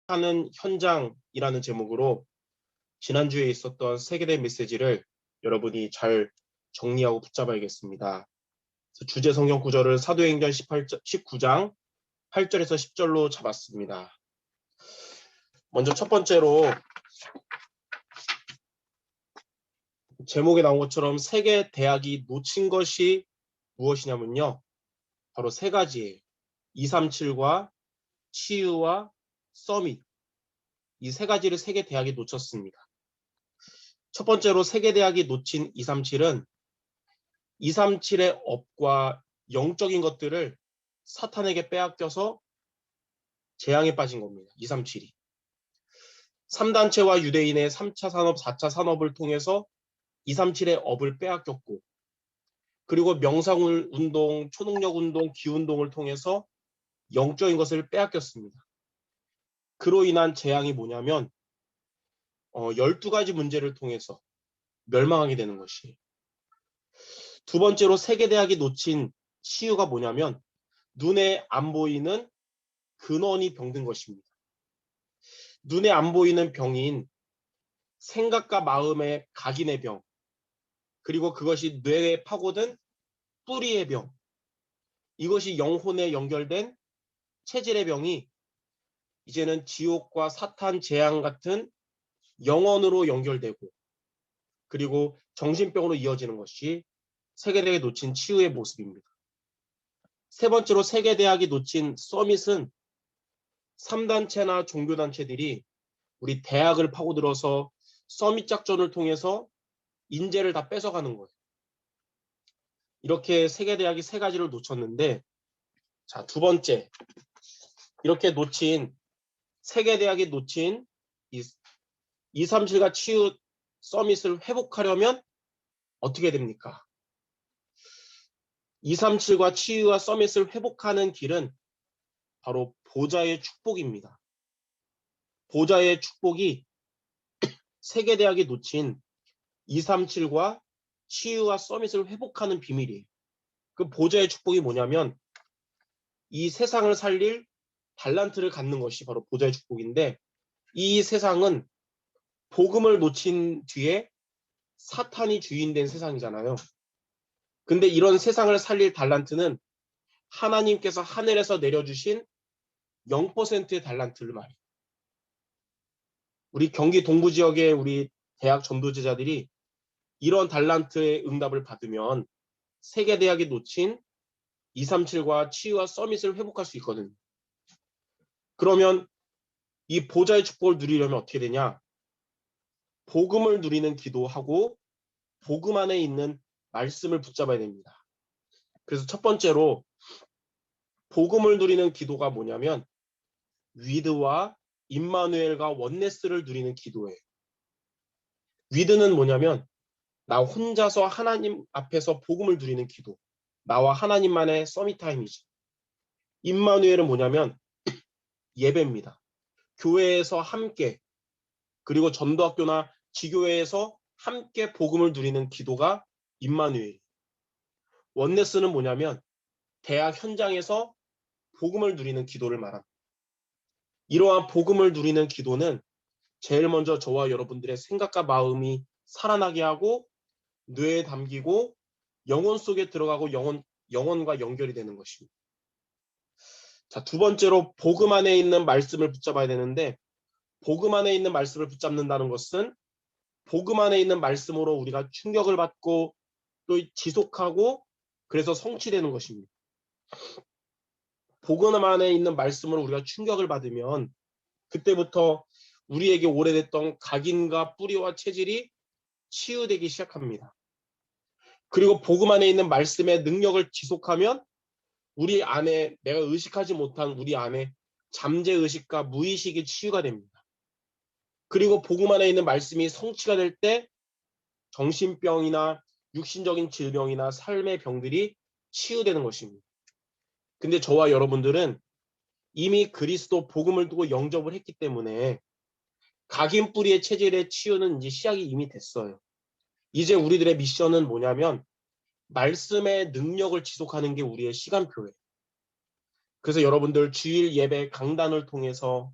하는 현장이라는 제목으로 지난주에 있었던 세계대 메시지를 여러분이 잘 정리하고 붙잡아야겠습니다. 주제 성경 구절을 사도행전 19장 8절에서 10절로 잡았습니다. 먼저 첫 번째로 제목에 나온 것처럼 세계 대학이 놓친 것이 무엇이냐면요. 바로 세 가지예요. 237과 치유와 서밋. 이 세 가지를 세계 대학이 놓쳤습니다. 첫 번째로 세계 대학이 놓친 237은 237의 업과 영적인 것들을 사탄에게 빼앗겨서 재앙에 빠진 겁니다. 237이. 3단체와 유대인의 3차 산업, 4차 산업을 통해서 237의 업을 빼앗겼고, 그리고 명상운동, 초능력운동, 기운동을 통해서 영적인 것을 빼앗겼습니다. 그로 인한 재앙이 뭐냐면 12가지 문제를 통해서 멸망하게 되는 것이에요. 두 번째로 세계대학이 놓친 치유가 뭐냐면 눈에 안 보이는 근원이 병든 것입니다. 눈에 안 보이는 병인 생각과 마음의 각인의 병, 그리고 그것이 뇌에 파고든 뿌리의 병, 이것이 영혼에 연결된 체질의 병이 이제는 지옥과 사탄 재앙 같은 영혼으로 연결되고, 그리고 정신병으로 이어지는 것이 세계대학이 놓친 치유의 모습입니다. 세 번째로 세계대학이 놓친 서밋은 3단체나 종교단체들이 우리 대학을 파고들어서 서밋 작전을 통해서 인재를 다 뺏어가는 거예요. 이렇게 세계대학이 세 가지를 놓쳤는데, 자, 두 번째, 이렇게 놓친 세계대학이 놓친 237과 치유 서밋을 회복하려면 어떻게 됩니까? 237과 치유와 서밋을 회복하는 길은 바로 보좌의 축복입니다. 보좌의 축복이 세계대학이 놓친 237과 치유와 서밋을 회복하는 비밀이에요. 그 보좌의 축복이 뭐냐면 이 세상을 살릴 달란트를 갖는 것이 바로 보좌의 축복인데, 이 세상은 복음을 놓친 뒤에 사탄이 주인된 세상이잖아요. 근데 이런 세상을 살릴 달란트는 하나님께서 하늘에서 내려주신 0%의 달란트를 말해요. 우리 경기 동부 지역의 우리 대학 전도제자들이 이런 달란트의 응답을 받으면 세계대학이 놓친 237과 치유와 서밋을 회복할 수 있거든요. 그러면 이 보좌의 축복을 누리려면 어떻게 되냐? 복음을 누리는 기도하고 복음 안에 있는 말씀을 붙잡아야 됩니다. 그래서 첫 번째로 복음을 누리는 기도가 뭐냐면 위드와 임마누엘과 원네스를 누리는 기도예요. 위드는 뭐냐면 나 혼자서 하나님 앞에서 복음을 누리는 기도. 나와 하나님만의 서밋타임이지. 임마누엘은 뭐냐면 예배입니다. 교회에서 함께, 그리고 전도학교나 지교회에서 함께 복음을 누리는 기도가 임마누엘. 원네스는 뭐냐면 대학 현장에서 복음을 누리는 기도를 말합니다. 이러한 복음을 누리는 기도는 제일 먼저 저와 여러분들의 생각과 마음이 살아나게 하고 뇌에 담기고 영혼 속에 들어가고 영혼과 연결이 되는 것입니다. 자, 두 번째로 복음 안에 있는 말씀을 붙잡아야 되는데, 복음 안에 있는 말씀을 붙잡는다는 것은 복음 안에 있는 말씀으로 우리가 충격을 받고 또 지속하고 그래서 성취되는 것입니다. 복음 안에 있는 말씀으로 우리가 충격을 받으면 그때부터 우리에게 오래됐던 각인과 뿌리와 체질이 치유되기 시작합니다. 그리고 복음 안에 있는 말씀의 능력을 지속하면 우리 안에 내가 의식하지 못한 우리 안에 잠재의식과 무의식이 치유가 됩니다. 그리고 복음 안에 있는 말씀이 성취가 될 때 정신병이나 육신적인 질병이나 삶의 병들이 치유되는 것입니다. 근데 저와 여러분들은 이미 그리스도 복음을 두고 영접을 했기 때문에 각인 뿌리의 체질의 치유는 이제 시작이 이미 됐어요. 이제 우리들의 미션은 뭐냐면 말씀의 능력을 지속하는 게 우리의 시간표예요. 그래서 여러분들 주일 예배 강단을 통해서,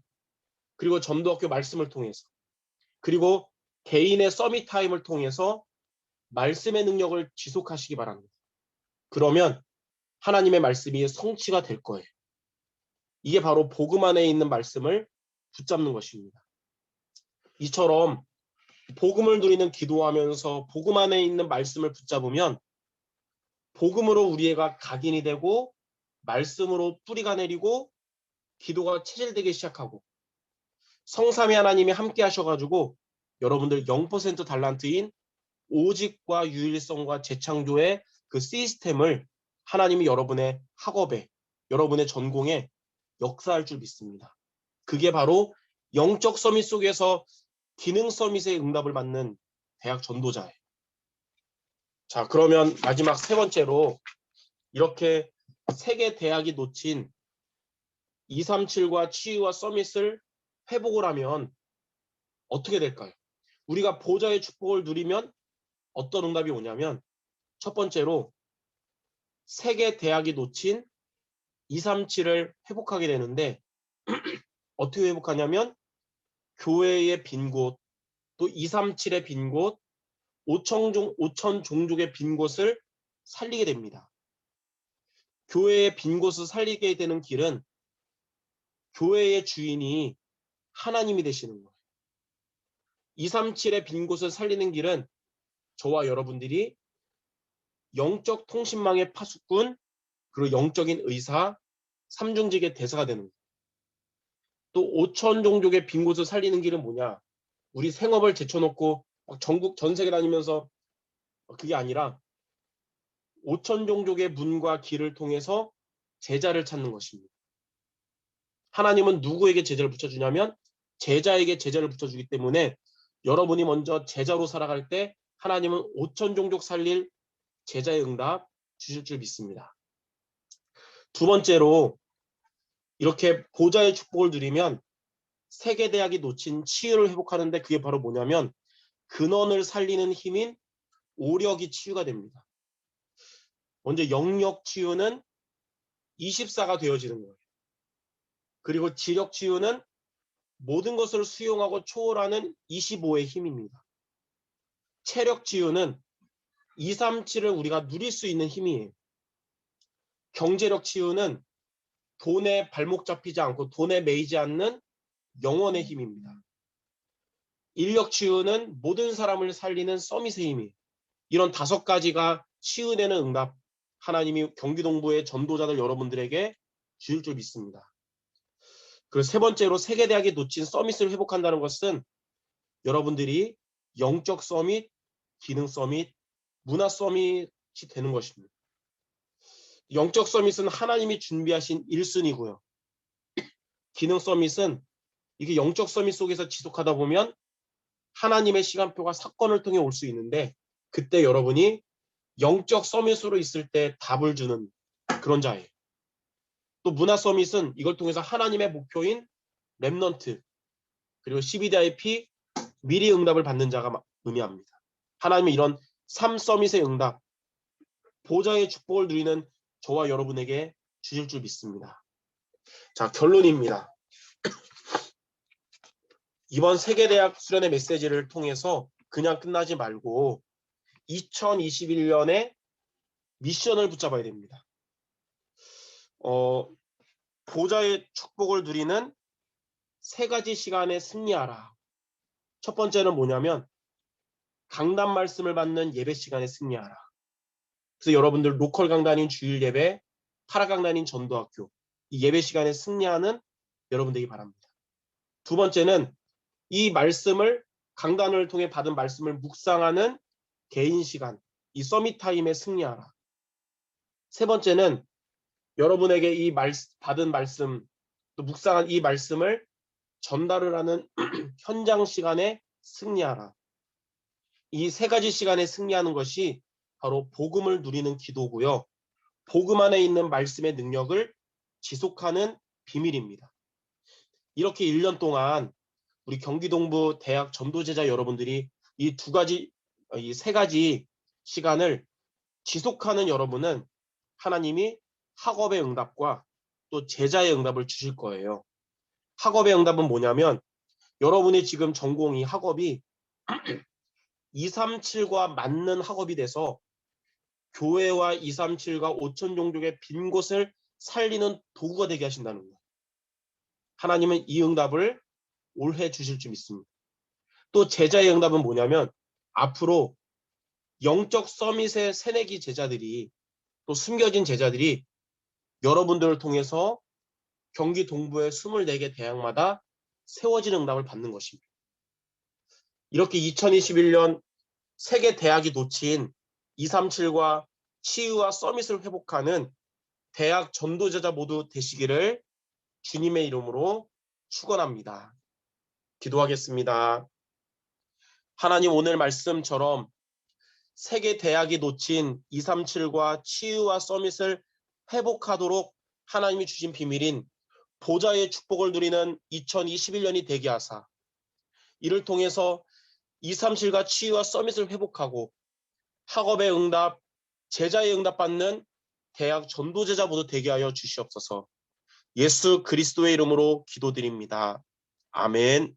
그리고 전도학교 말씀을 통해서, 그리고 개인의 서밋 타임을 통해서 말씀의 능력을 지속하시기 바랍니다. 그러면 하나님의 말씀이 성취가 될 거예요. 이게 바로 복음 안에 있는 말씀을 붙잡는 것입니다. 이처럼 복음을 누리는 기도하면서 복음 안에 있는 말씀을 붙잡으면 복음으로 우리가 각인이 되고 말씀으로 뿌리가 내리고 기도가 체질되기 시작하고 성삼위 하나님이 함께 하셔가지고 여러분들 0% 달란트인 오직과 유일성과 재창조의 그 시스템을 하나님이 여러분의 학업에, 여러분의 전공에 역사할 줄 믿습니다. 그게 바로 영적 서밋 속에서 기능 서밋의 응답을 받는 대학 전도자예요. 자, 그러면 마지막 세 번째로 이렇게 세계 대학이 놓친 237과 치유와 서밋을 회복을 하면 어떻게 될까요? 우리가 보좌의 축복을 누리면 어떤 응답이 오냐면 첫 번째로 세계 대학이 놓친 237을 회복하게 되는데 어떻게 회복하냐면 교회의 빈 곳, 또 237의 빈 곳, 5천 종족의 빈 곳을 살리게 됩니다. 교회의 빈 곳을 살리게 되는 길은 교회의 주인이 하나님이 되시는 거예요. 237의 빈 곳을 살리는 길은 저와 여러분들이 영적 통신망의 파수꾼, 그리고 영적인 의사, 삼중직의 대사가 되는 거예요. 또 5천 종족의 빈 곳을 살리는 길은 뭐냐? 우리 생업을 제쳐놓고 전국 전 세계 다니면서 그게 아니라 5천 종족의 문과 길을 통해서 제자를 찾는 것입니다. 하나님은 누구에게 제자를 붙여주냐면 제자에게 제자를 붙여주기 때문에 여러분이 먼저 제자로 살아갈 때 하나님은 5천 종족 살릴 제자의 응답 주실 줄 믿습니다. 두 번째로 이렇게 보좌의 축복을 누리면 세계대학이 놓친 치유를 회복하는데 그게 바로 뭐냐면 근원을 살리는 힘인 오력이 치유가 됩니다. 먼저 영역 치유는 24가 되어지는 거예요. 그리고 지력 치유는 모든 것을 수용하고 초월하는 25의 힘입니다. 체력 치유는 237을 우리가 누릴 수 있는 힘이에요. 경제력 치유는 돈에 발목 잡히지 않고 돈에 매이지 않는 영혼의 힘입니다. 인력 치유는 모든 사람을 살리는 서밋의 힘이에요. 이런 5가지가 치유되는 응답 하나님이 경기동부의 전도자들 여러분들에게 주실 줄 믿습니다. 그리고 세 번째로 세계대학이 놓친 서밋을 회복한다는 것은 여러분들이 영적 서밋, 기능 서밋, 문화 서밋이 되는 것입니다. 영적 서밋은 하나님이 준비하신 1순위고요. 기능 서밋은 이게 영적 서밋 속에서 지속하다 보면 하나님의 시간표가 사건을 통해 올 수 있는데 그때 여러분이 영적 서밋으로 있을 때 답을 주는 그런 자예요. 또 문화 서밋은 이걸 통해서 하나님의 목표인 렘넌트 그리고 12DIP 미리 응답을 받는 자가 의미합니다. 하나님은 이런 3서밋의 응답, 보좌의 축복을 누리는 저와 여러분에게 주실 줄 믿습니다. 자, 결론입니다. 이번 세계대학 수련회 메시지를 통해서 그냥 끝나지 말고 2021년에 미션을 붙잡아야 됩니다. 보좌의 축복을 누리는 3가지 시간에 승리하라. 첫 번째는 뭐냐면 강단 말씀을 받는 예배 시간에 승리하라. 그래서 여러분들 로컬 강단인 주일 예배, 파라 강단인 전도학교 이 예배 시간에 승리하는 여러분 되기 바랍니다. 두 번째는 이 말씀을 강단을 통해 받은 말씀을 묵상하는 개인 시간, 이 서밋 타임에 승리하라. 세 번째는 여러분에게 이 받은 말씀, 또 묵상한 이 말씀을 전달을 하는 현장 시간에 승리하라. 이 3가지 시간에 승리하는 것이 바로 복음을 누리는 기도고요. 복음 안에 있는 말씀의 능력을 지속하는 비밀입니다. 이렇게 1년 동안 우리 경기동부 대학 전도제자 여러분들이 이 3가지 시간을 지속하는 여러분은 하나님이 학업의 응답과 또 제자의 응답을 주실 거예요. 학업의 응답은 뭐냐면 여러분의 지금 전공이 학업이 237과 맞는 학업이 돼서 교회와 237과 5천 종족의 빈 곳을 살리는 도구가 되게 하신다는 거예요. 하나님은 이 응답을 올해 주실 줄 믿습니다. 또 제자의 응답은 뭐냐면 앞으로 영적 서밋의 새내기 제자들이 또 숨겨진 제자들이 여러분들을 통해서 경기 동부의 24개 대학마다 세워진 응답을 받는 것입니다. 이렇게 2021년 세계 대학이 놓친 237과 치유와 서밋을 회복하는 대학 전도제자 모두 되시기를 주님의 이름으로 축원합니다. 기도하겠습니다. 하나님, 오늘 말씀처럼 세계 대학이 놓친 237과 치유와 서밋을 회복하도록 하나님이 주신 비밀인 보좌의 축복을 누리는 2021년이 되게 하사 이를 통해서 237과 치유와 서밋을 회복하고 학업의 응답, 제자의 응답 받는 대학 전도제자 모두 되게 하여 주시옵소서. 예수 그리스도의 이름으로 기도드립니다. 아멘.